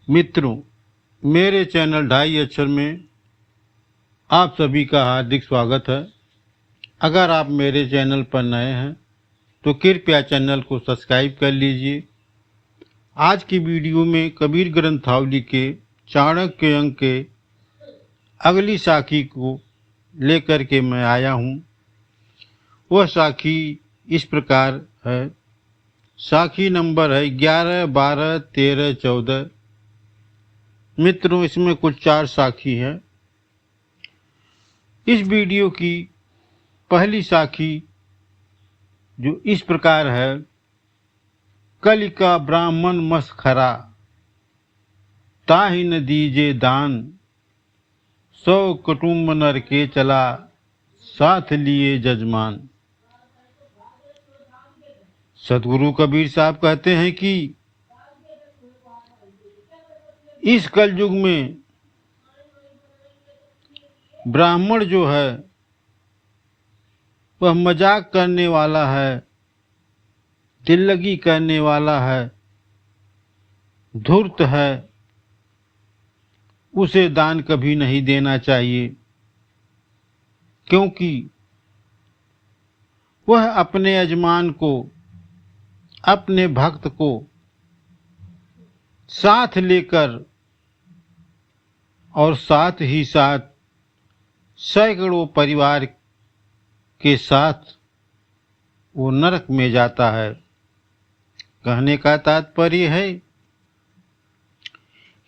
मित्रों, मेरे चैनल ढाई अक्षर में आप सभी का हार्दिक स्वागत है। अगर आप मेरे चैनल पर नए हैं तो कृपया चैनल को सब्सक्राइब कर लीजिए। आज की वीडियो में कबीर ग्रंथावली के चाणक्य अंक के अगली साखी को लेकर के मैं आया हूँ। वह साखी इस प्रकार है। साखी नंबर है 11, 12, 13, 14। मित्रों, इसमें कुल 4 साखी है। इस वीडियो की पहली साखी जो इस प्रकार है। कलि का ब्राह्मण मसखरा, ताहि न दीजे दान, 100 कुटुंब नर के चला, साथ लिए जजमान। सदगुरु कबीर साहब कहते हैं कि इस कलयुग में ब्राह्मण जो है वह मजाक करने वाला है, दिल्लगी करने वाला है, धूर्त है। उसे दान कभी नहीं देना चाहिए, क्योंकि वह अपने यजमान को, अपने भक्त को साथ लेकर और साथ ही साथ सैकड़ों परिवार के साथ वो नरक में जाता है। कहने का तात्पर्य है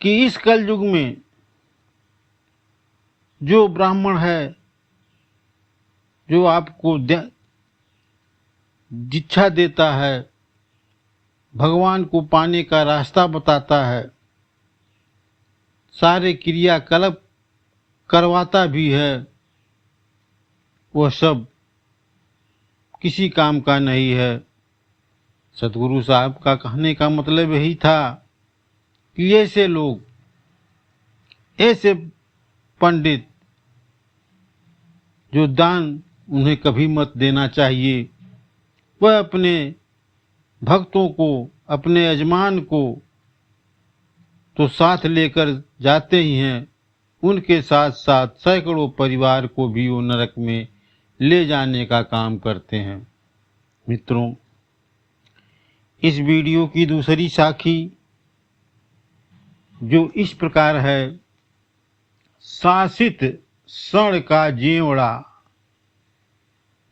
कि इस कलयुग में जो ब्राह्मण है, जो आपको दीक्षा देता है, भगवान को पाने का रास्ता बताता है, सारे क्रियाकलाप करवाता भी है, वह सब किसी काम का नहीं है। सदगुरु साहब का कहने का मतलब यही था कि ऐसे लोग, ऐसे पंडित जो दान उन्हें कभी मत देना चाहिए। वह अपने भक्तों को, अपने यजमान को तो साथ लेकर जाते ही हैं, उनके साथ साथ सैकड़ों परिवार को भी वो नरक में ले जाने का काम करते हैं। मित्रों, इस वीडियो की दूसरी साखी जो इस प्रकार है। शासित सण का जेवड़ा,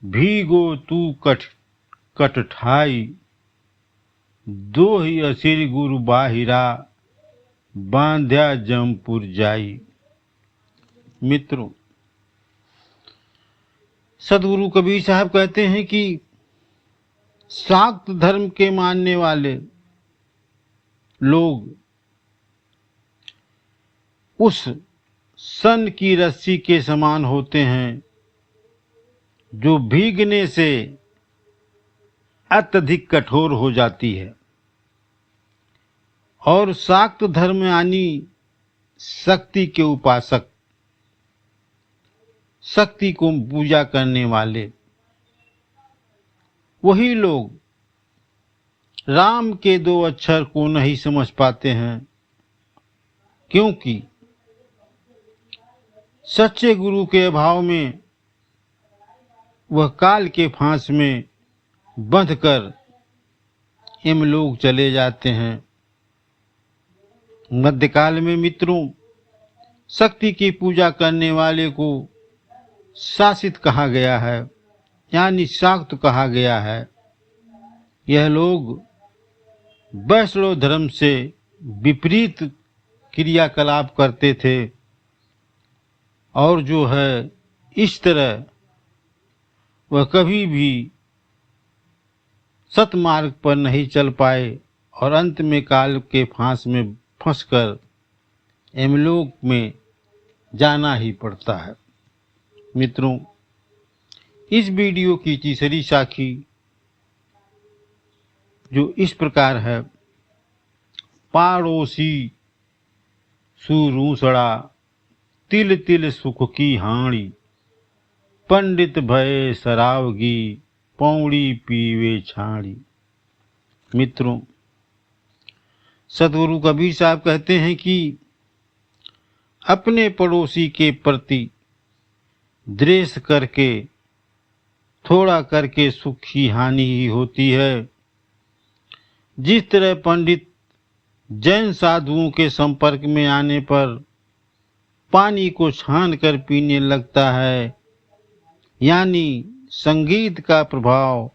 भीगो तू कटठाई, दोहि असिर गुरु बाहिरा, बांध्या जमपुर जाई। मित्रों, सदगुरु कबीर साहब कहते हैं कि शाक्त धर्म के मानने वाले लोग उस सन की रस्सी के समान होते हैं जो भीगने से अत्यधिक कठोर हो जाती है। और शाक्त धर्म यानी शक्ति के उपासक, शक्ति को पूजा करने वाले, वही लोग राम के 2 अक्षर को नहीं समझ पाते हैं, क्योंकि सच्चे गुरु के अभाव में वह काल के फांस में बंधकर यमलोक चले जाते हैं। मध्यकाल में मित्रों, शक्ति की पूजा करने वाले को शासित कहा गया है, यानी शाक्त कहा गया है। यह लोग वैष्णव धर्म से विपरीत क्रियाकलाप करते थे, और जो है इस तरह वह कभी भी सतमार्ग पर नहीं चल पाए और अंत में काल के फांस में फंसकर यमलोक में जाना ही पड़ता है। मित्रों, इस वीडियो की तीसरी साखी जो इस प्रकार है। पाड़ोसी सुरूसड़ा, तिल तिल सुख की हाणी, पंडित भय सरावगी, पौड़ी पीवे छाड़ी। मित्रों, सदगुरु कबीर साहब कहते हैं कि अपने पड़ोसी के प्रति द्वेष करके थोड़ा करके सुख की हानि ही होती है। जिस तरह पंडित जैन साधुओं के संपर्क में आने पर पानी को छान कर पीने लगता है, यानी संगीत का प्रभाव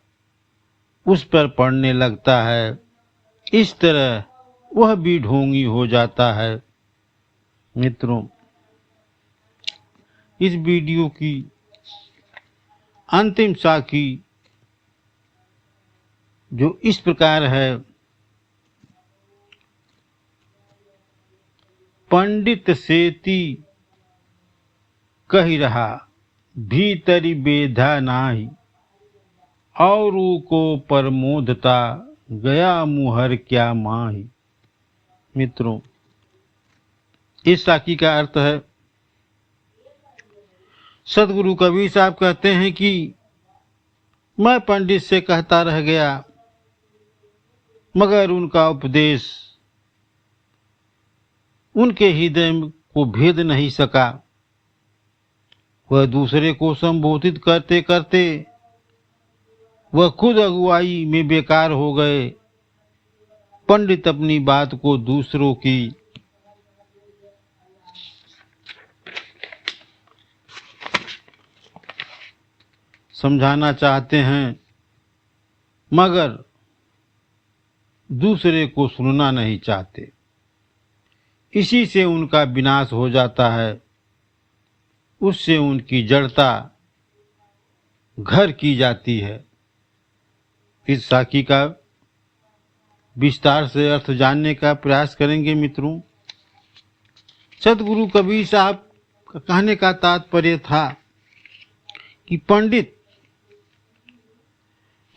उस पर पड़ने लगता है, इस तरह वह भी ढोंगी हो जाता है। मित्रों, इस वीडियो की अंतिम साखी जो इस प्रकार है, पंडित सेती कही रहा भीतरी बेधा नाही, औरू को परमोधता गया मुहर क्या माही। मित्रों, इस साखी का अर्थ है, सदगुरु कबीर साहब कहते हैं कि मैं पंडित से कहता रह गया, मगर उनका उपदेश उनके हृदय को भेद नहीं सका। वह दूसरे को संबोधित करते करते वह खुद अगुवाई में बेकार हो गए। पंडित अपनी बात को दूसरों की समझाना चाहते हैं, मगर दूसरे को सुनना नहीं चाहते। इसी से उनका विनाश हो जाता है। उससे उनकी जड़ता घर की जाती है। इस साखी का विस्तार से अर्थ जानने का प्रयास करेंगे। मित्रों, सदगुरु कबीर साहब का कहने का तात्पर्य था कि पंडित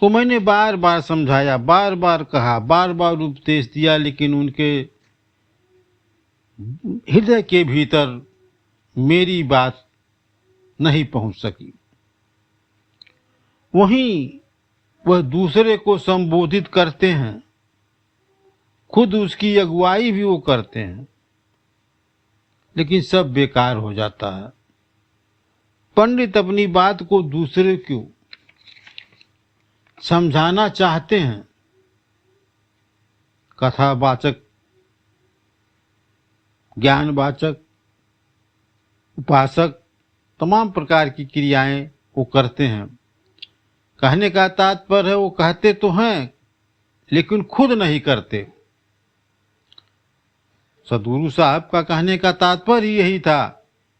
को मैंने बार बार समझाया, बार बार कहा, बार बार उपदेश दिया, लेकिन उनके हृदय के भीतर मेरी बात नहीं पहुंच सकी। वहीं वह दूसरे को संबोधित करते हैं, खुद उसकी अगुवाई भी वो करते हैं, लेकिन सब बेकार हो जाता है। पंडित अपनी बात को दूसरे को समझाना चाहते हैं। कथावाचक, ज्ञानवाचक, उपासक तमाम प्रकार की क्रियाएं वो करते हैं। कहने का तात्पर्य है, वो कहते तो हैं लेकिन खुद नहीं करते। सदगुरु साहब का कहने का तात्पर्य यही था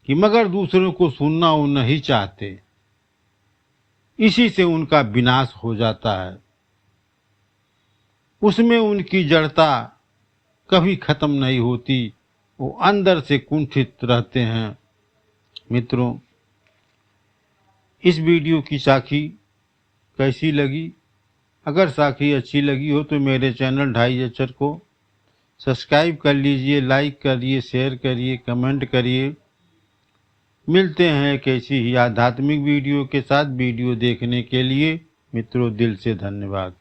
कि मगर दूसरों को सुनना वो नहीं चाहते, इसी से उनका विनाश हो जाता है। उसमें उनकी जड़ता कभी खत्म नहीं होती, वो अंदर से कुंठित रहते हैं। मित्रों, इस वीडियो की साखी कैसी लगी? अगर साखी अच्छी लगी हो तो मेरे चैनल ढाई अक्षर को सब्सक्राइब कर लीजिए, लाइक करिए, शेयर करिए, कमेंट करिए। मिलते हैं कैसी ही आध्यात्मिक वीडियो के साथ। वीडियो देखने के लिए मित्रों दिल से धन्यवाद।